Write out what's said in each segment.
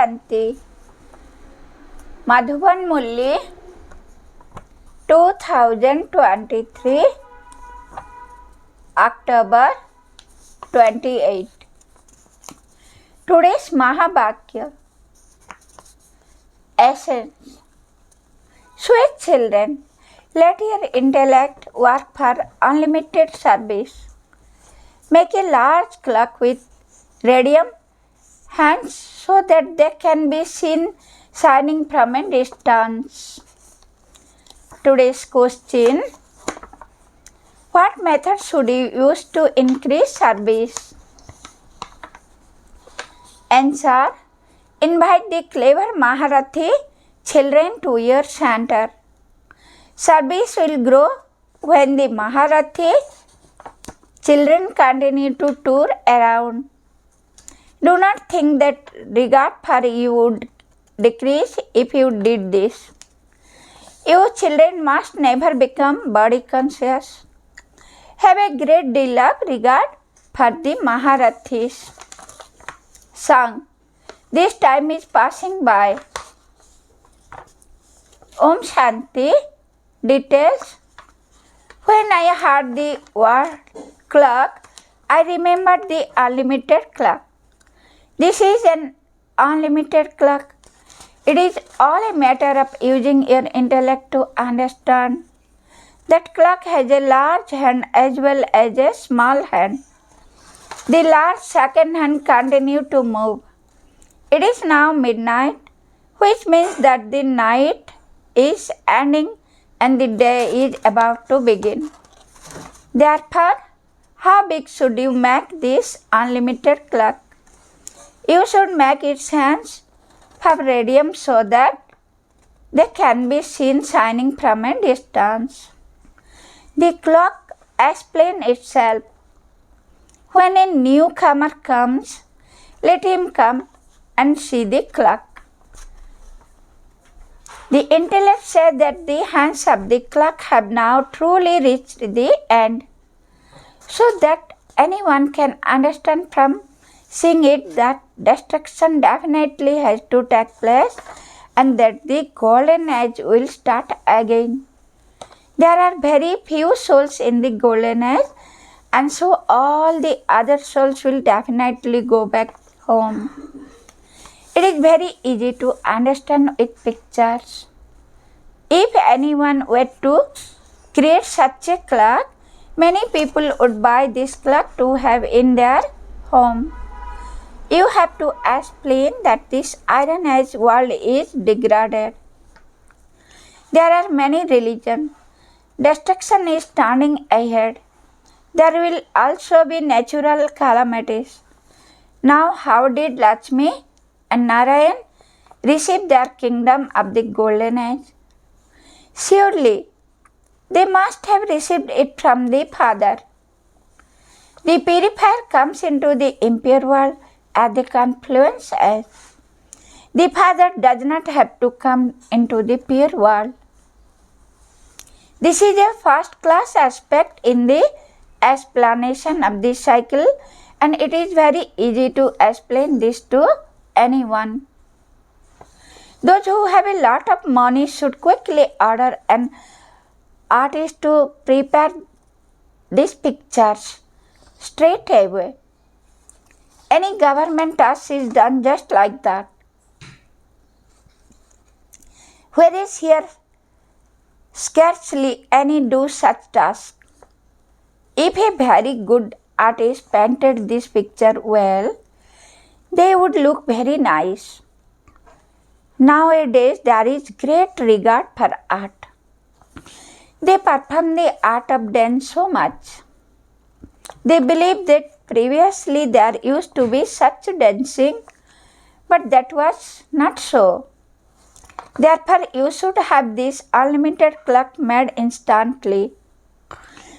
Shanti. Madhuban Murli, 2023, October 28. Today's Mahabhagya. Essence. Sweet children, let your intellect work for unlimited service. Make a large clock with radium hands so that they can be seen shining from a distance. Today's question: what method should you use to increase service? Answer: invite the clever Maharathi children to your center. Service will grow when the Maharathi children continue to tour around. Do not think that regard for you would decrease if you did this. You children must never become body conscious. Have a great deal of regard for the Maharathis. Song. This time is passing by. Om Shanti. Details. When I heard the word clock, I remembered the unlimited clock. This is an unlimited clock. It is all a matter of using your intellect to understand. That clock has a large hand as well as a small hand. The large second hand continues to move. It is now midnight, which means that the night is ending and the day is about to begin. Therefore, how big should you make this unlimited clock? You should make its hands of radium so that they can be seen shining from a distance. The clock explains itself. When a newcomer comes, let him come and see the clock. The intellect says that the hands of the clock have now truly reached the end, so that anyone can understand from seeing it that destruction definitely has to take place and that the golden age will start again. There are very few souls in the golden age, and so all the other souls will definitely go back home. It is very easy to understand with pictures. If anyone were to create such a clock, many people would buy this clock to have in their home. You have to explain that this iron age world is degraded. There are many religions. Destruction is standing ahead. There will also be natural calamities. Now, how did Lakshmi and Narayan receive their kingdom of the golden age? Surely, they must have received it from the Father. The purifier comes into the impure world at the confluence age. The Father does not have to come into the pure world. This is a first-class aspect in the explanation of this cycle, and it is very easy to explain this to anyone. Those who have a lot of money should quickly order an artist to prepare these pictures straight away. Any government task is done just like that. Whereas here, scarcely any do such tasks. If a very good artist painted this picture well, they would look very nice. Nowadays, there is great regard for art. They perform the art of dance so much. They believe that previously there used to be such dancing, but that was not so. Therefore, you should have this unlimited clock made instantly,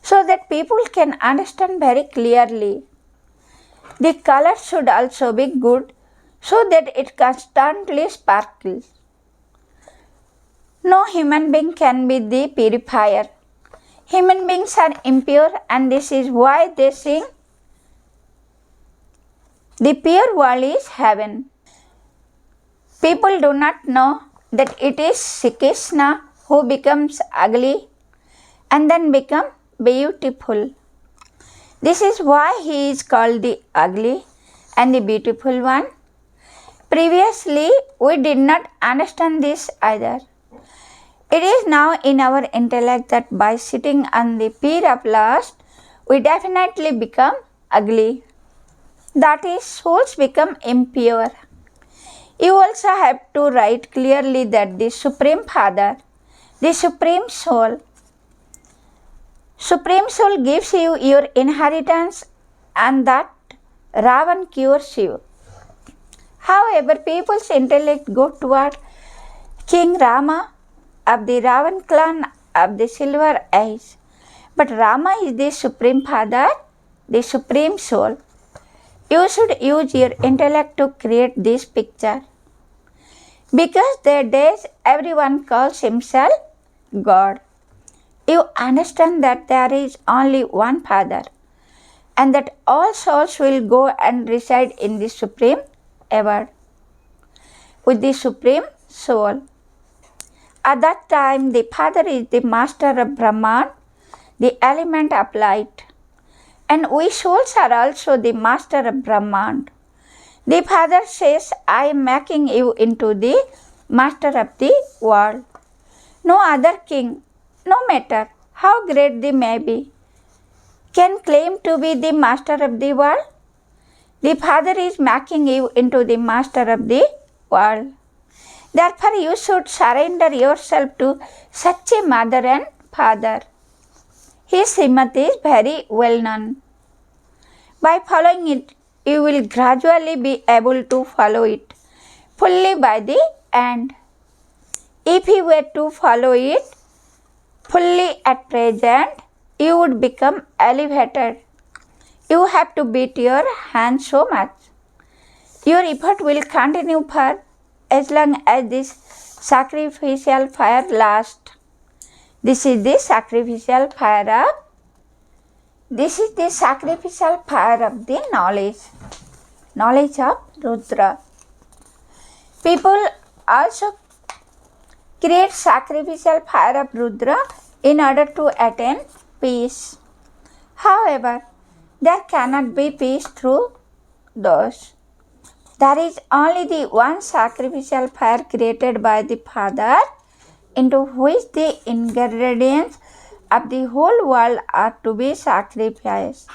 so that people can understand very clearly. The color should also be good, so that it constantly sparkles. No human being can be the purifier. Human beings are impure, and this is why they sing, "The pure world is heaven." People do not know that it is Sri Krishna who becomes ugly and then become beautiful. This is why he is called the ugly and the beautiful one. Previously, we did not understand this either. It is now in our intellect that by sitting on the pier of lust, we definitely become ugly. That is, souls become impure. You also have to write clearly that the Supreme Father, the Supreme Soul gives you your inheritance and that Ravan cures you. However, people's intellect go toward King Rama of the Ravan clan of the Silver Age. But Rama is the Supreme Father, the Supreme Soul. You should use your intellect to create this picture. Because there days everyone calls himself God. You understand that there is only one Father and that all souls will go and reside in the Supreme Ever with the Supreme Soul. At that time, the Father is the Master of Brahman, the element of light. And we souls are also the Master of Brahman. The Father says, I am making you into the Master of the world. No other king, no matter how great they may be, can claim to be the Master of the world. The Father is making you into the Master of the world. Therefore, you should surrender yourself to such a mother and father. His Srimati is very well known. By following it, you will gradually be able to follow it fully by the end. If you were to follow it fully at present, you would become elevated. You have to beat your hands so much. Your effort will continue for as long as this sacrificial fire lasts. This is the sacrificial fire of the knowledge of Rudra. People also create sacrificial fire of Rudra in order to attain peace. However, there cannot be peace through those. There is only the one sacrificial fire created by the Father, into which the ingredients of the whole world are to be sacrificed,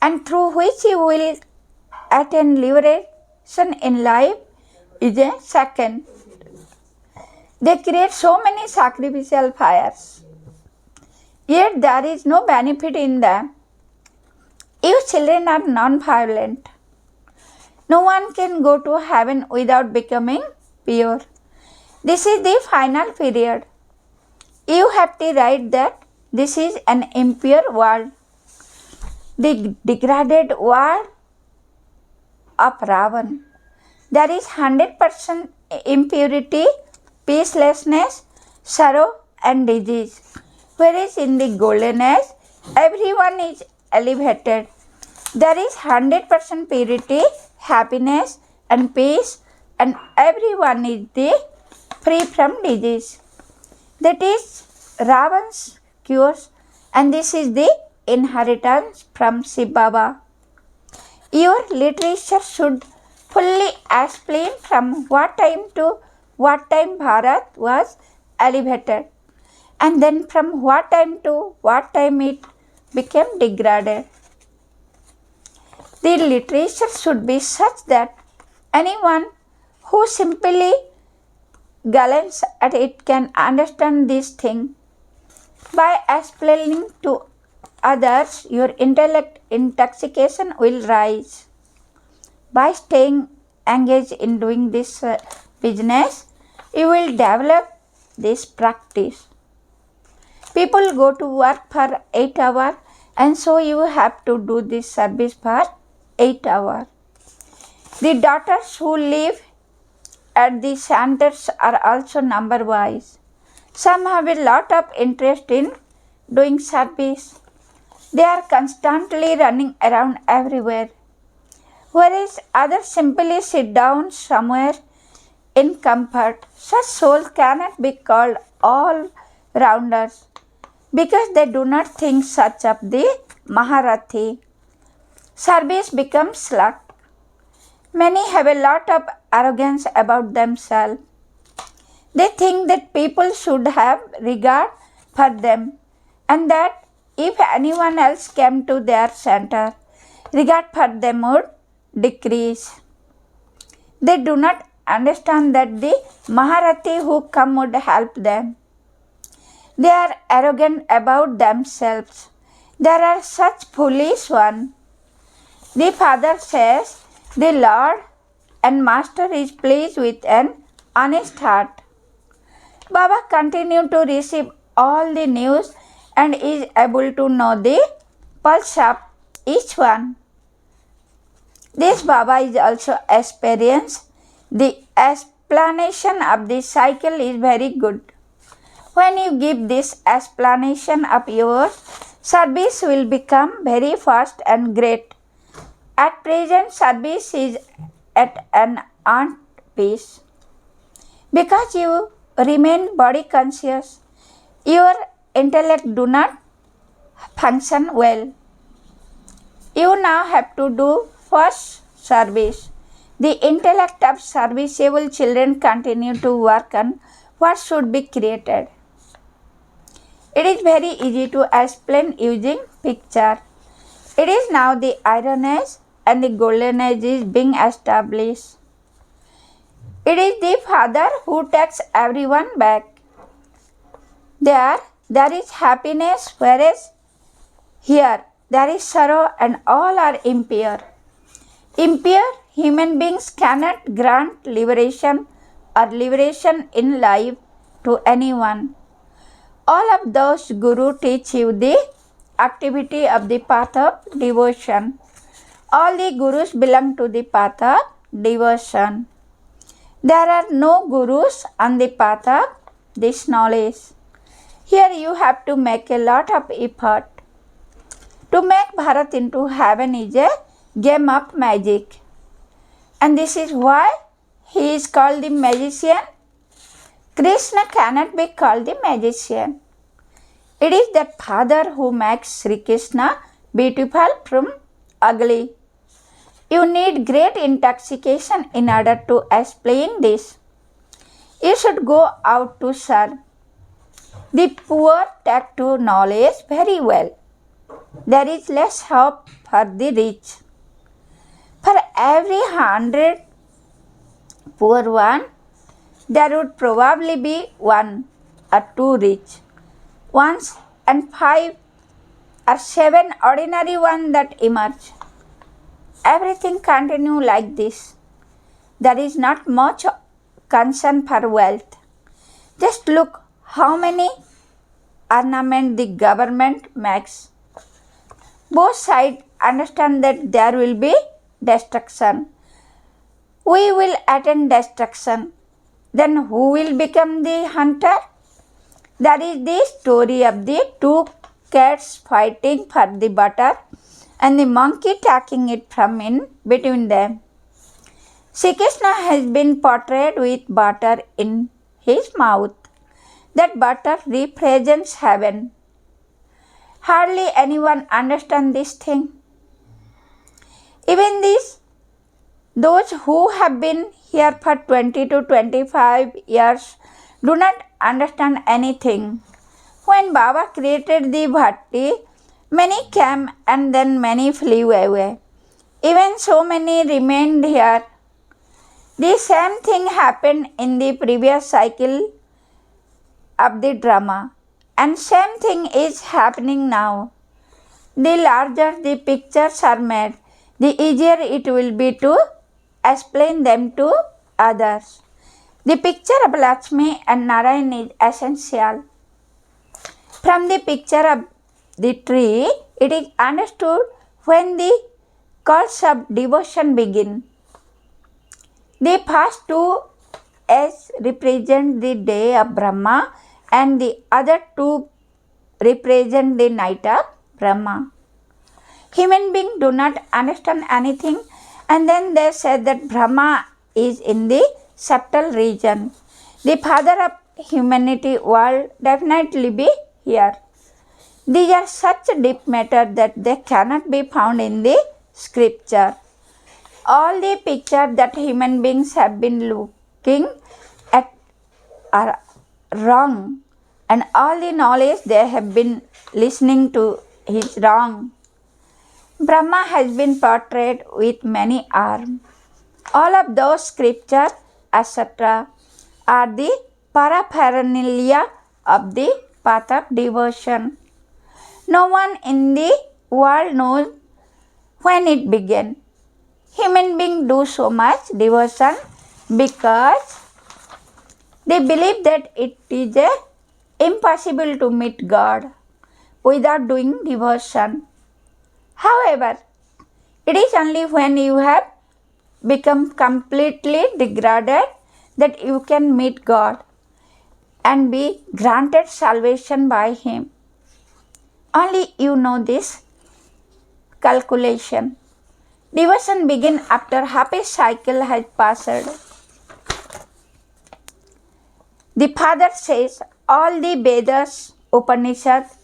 and through which you will attain liberation in life is a second. They create so many sacrificial fires, yet there is no benefit in them. You children are non-violent. No one can go to heaven without becoming pure. This is the final period. You have to write that this is an impure world, the degraded world of Ravan. There is 100% impurity, peacelessness, sorrow and disease. Whereas in the golden age, everyone is elevated. There is 100% purity, happiness and peace, and everyone is free from disease. That is Ravan's cures, and this is the inheritance from Shiv Baba. Your literature should fully explain from what time to what time Bharat was elevated, and then from what time to what time it became degraded. The literature should be such that anyone who simply glances at it can understand this thing. By explaining to others, your intellect intoxication will rise. By staying engaged in doing this business, you will develop this practice. People go to work for 8 hours, and so you have to do this service for 8 hours. The daughters who live at the centers are also number wise. Some have a lot of interest in doing service. They are constantly running around everywhere, whereas others simply sit down somewhere in comfort. Such souls cannot be called all-rounders because they do not think such of the Maharathi. Service becomes luck. Many have a lot of arrogance about themselves. They think that people should have regard for them and that if anyone else came to their center, regard for them would decrease. They do not understand that the Maharathi who come would help them. They are arrogant about themselves. There are such foolish ones. The father says, the Lord and Master is pleased with an honest heart. Baba continued to receive all the news and is able to know the pulse of each one. This Baba is also experienced. The explanation of the cycle is very good. When you give this explanation of yours, service will become very fast and great. At present, service is at an ant pace. Because you remain body conscious, your intellect do not function well. You now have to do first service. The intellect of serviceable children continue to work on what should be created. It is very easy to explain using picture. It is now the iron age and the golden age is being established. It is the Father who takes everyone back. There is happiness, whereas here there is sorrow and all are impure. Impure human beings cannot grant liberation or liberation in life to anyone. All of those gurus teach you the activity of the path of devotion. All the gurus belong to the path of devotion. There are no gurus on the path of this knowledge. Here you have to make a lot of effort. To make Bharat into heaven is a game of magic. And this is why he is called the magician. Krishna cannot be called the magician. It is that Father who makes Sri Krishna beautiful from ugly. You need great intoxication in order to explain this. You should go out to serve. The poor take to knowledge very well. There is less hope for the rich. For every 100 poor one, there would probably be 1 or 2 rich ones and 5 or 7 ordinary ones that emerge. Everything continue like this. There is not much concern for wealth. Just look how many ornament the government makes. Both sides understand that there will be destruction. We will attain destruction. Then who will become the hunter? That is the story of the 2 cats fighting for the butter and the monkey taking it from in between them. Sri Krishna has been portrayed with butter in his mouth. That butter represents heaven. Hardly anyone understands this thing. Even those who have been here for 20 to 25 years do not understand anything. When Baba created the bhatti, many came and then many flew away. Even so many remained here. The same thing happened in the previous cycle of the drama, and same thing is happening now. The larger the pictures are made, the easier it will be to explain them to others. The picture of Lakshmi and Narayan is essential. From the picture of the tree, it is understood when the calls of devotion begin. The first 2 S represent the day of Brahma and the other 2 represent the night of Brahma. Human beings do not understand anything and then they say that Brahma is in the subtle region. The Father of humanity will definitely be here. These are such deep matter that they cannot be found in the scripture. All the pictures that human beings have been looking at are wrong, and all the knowledge they have been listening to is wrong. Brahma has been portrayed with many arms. All of those scriptures, etc., are the paraphernalia of the path of devotion. No one in the world knows when it began. Human beings do so much devotion because they believe that it is impossible to meet God without doing devotion. However, it is only when you have become completely degraded that you can meet God and be granted salvation by Him. Only you know this calculation. Devotion begins after half a cycle has passed. The Father says all the Vedas, Upanishads,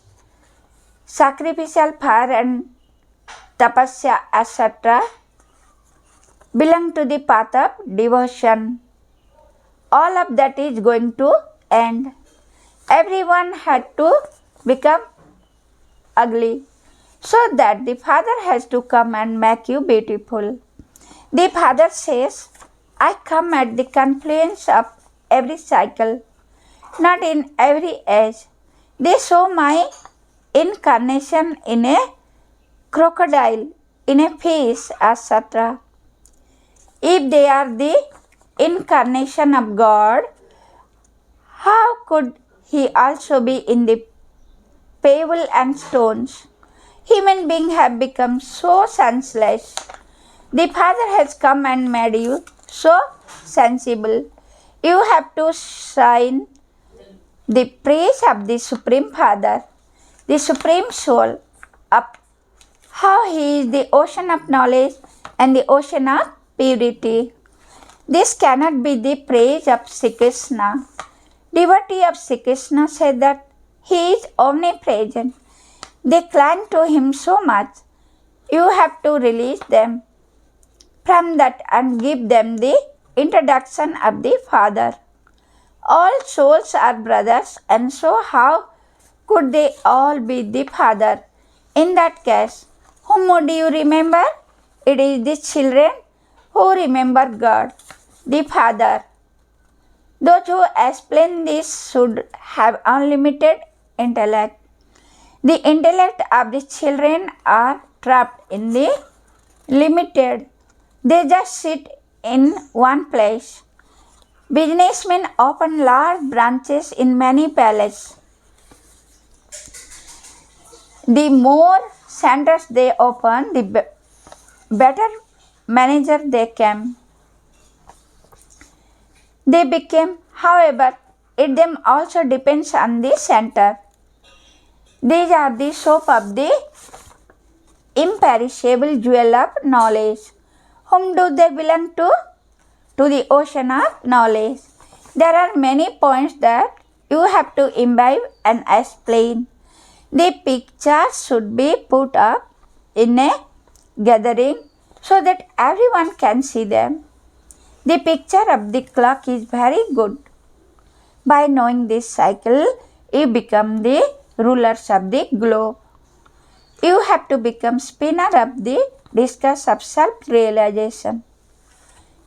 sacrificial fire and tapasya, etc., belong to the path of devotion. All of that is going to end. Everyone had to become ugly, so that the Father has to come and make you beautiful. The Father says, I come at the confluence of every cycle, not in every age. They show my incarnation in a crocodile, in a fish, etc. If they are the incarnation of God, how could He also be in the pebble and stones? Human beings have become so senseless. The Father has come and made you so sensible. You have to shine the praise of the Supreme Father, the Supreme Soul, up. How He is the ocean of knowledge and the ocean of purity. This cannot be the praise of Sri Krishna. Devotee of Sri Krishna said that He is omnipresent. They cling to Him so much. You have to release them from that and give them the introduction of the Father. All souls are brothers, and so how could they all be the Father? In that case, whom would you remember? It is the children who remember God, the Father. Those who explain this should have unlimited intellect. The intellect of the children are trapped in the limited. They just sit in one place. Businessmen open large branches in many palaces. The more centers they open, the better manager they became. However, it them also depends on the center. These are the soap of the imperishable jewel of knowledge. Whom do they belong to? To the ocean of knowledge. There are many points that you have to imbibe and explain. The pictures should be put up in a gathering so that everyone can see them. The picture of the clock is very good. By knowing this cycle, you become the rulers of the globe. You have to become spinner of the discus of self-realization.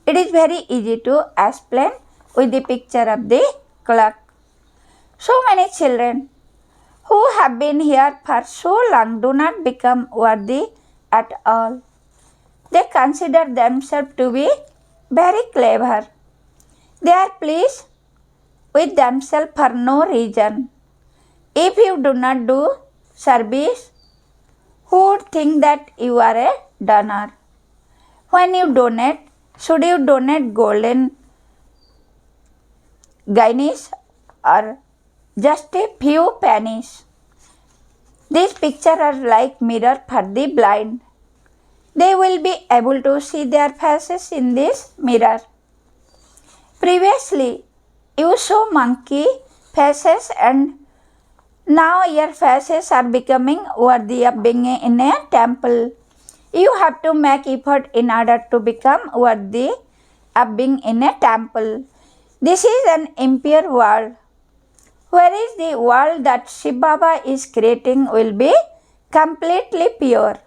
It is very easy to explain with the picture of the clock. So many children who have been here for so long do not become worthy at all. They consider themselves to be very clever. They are pleased with themselves for no reason. If you do not do service, who would think that you are a donor? When you donate, should you donate golden guineas or just a few pennies? These pictures are like mirror for the blind. They will be able to see their faces in this mirror. Previously, you saw monkey faces and now your faces are becoming worthy of being in a temple. You have to make effort in order to become worthy of being in a temple. This is an impure world. Whereas the world that Shiv Baba is creating will be completely pure.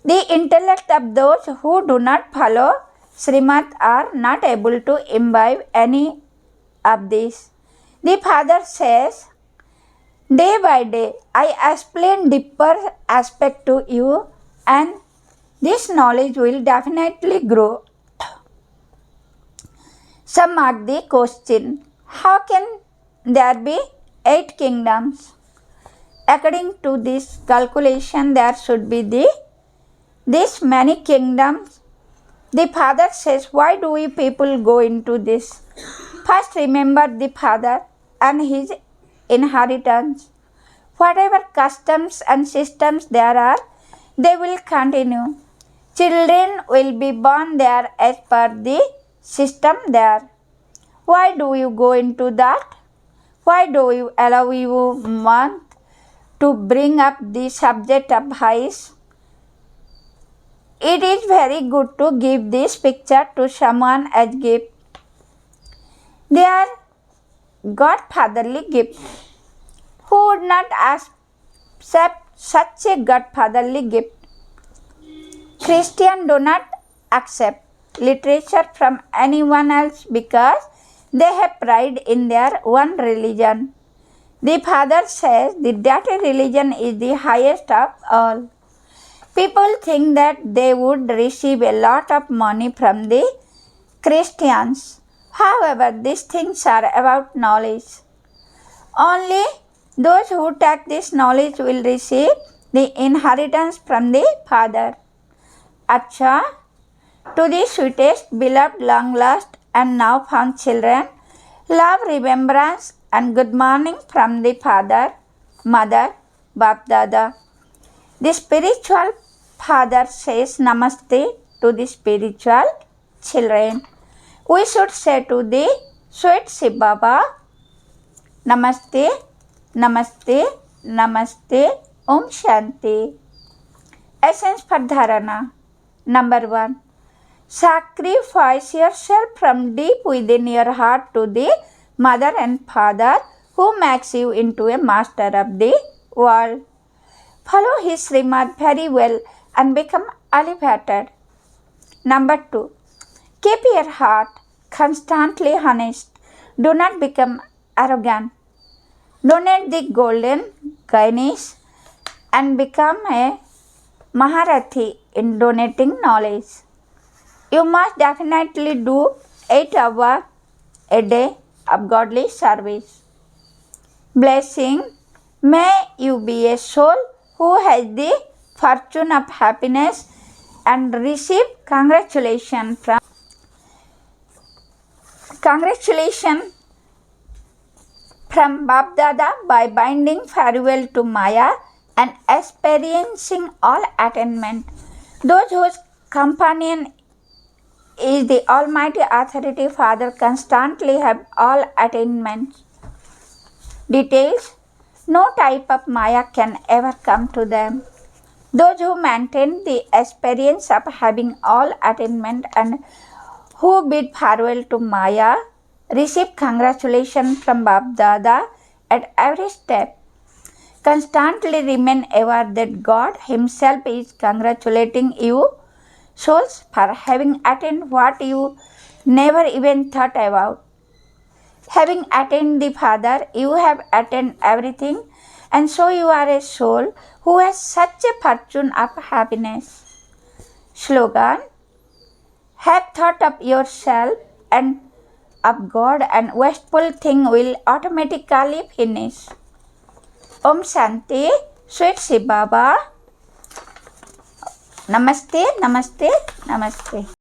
The intellect of those who do not follow Srimad are not able to imbibe any of this. The Father says, day by day I explain deeper aspect to you and this knowledge will definitely grow. Some ask the question, how can there be 8 kingdoms? According to this calculation, there should be this many kingdoms. The Father says, why do we people go into this? First remember the Father and his inheritance. Whatever customs and systems there are, they will continue. Children will be born there as per the system there. Why do you go into that? Why do you allow you want to bring up the subject of vice? It is very good to give this picture to someone as gift. They are godfatherly gift. Who would not accept such a godfatherly gift? Christians do not accept literature from anyone else because they have pride in their one religion. The Father says that religion is the highest of all. People think that they would receive a lot of money from the Christians. However, these things are about knowledge. Only those who take this knowledge will receive the inheritance from the Father. Acha, to the sweetest, beloved, long lost and now found children, love, remembrance and good morning from the Father, Mother, Bap Dada. The spiritual Father says Namaste to the spiritual children. We should say to the sweet Shiv Baba, Namaste, Namaste, Namaste, Om Shanti. Essence for Dharana. Number 1. Sacrifice yourself from deep within your heart to the Mother and Father who makes you into a master of the world. Follow his Srimad very well and become elevated. Number 2. Keep your heart constantly honest. Do not become arrogant. Donate the golden Ganesh and become a Maharathi in donating knowledge. You must definitely do 8 hours a day of godly service. Blessing, may you be a soul who has the fortune of happiness and receive congratulations from Bap Dada by binding farewell to Maya and experiencing all attainment. Those whose companion is the Almighty Authority Father constantly have all attainments. Details, no type of Maya can ever come to them. Those who maintain the experience of having all attainment and who bid farewell to Maya receive congratulations from Bap Dada at every step. Constantly remain aware that God Himself is congratulating you, souls, for having attained what you never even thought about. Having attained the Father, you have attained everything, and so you are a soul who has such a fortune of happiness. Slogan: have thought of yourself and of God, and wasteful thing will automatically finish. Om Shanti, sweet Shiv Baba. Namaste, Namaste, Namaste.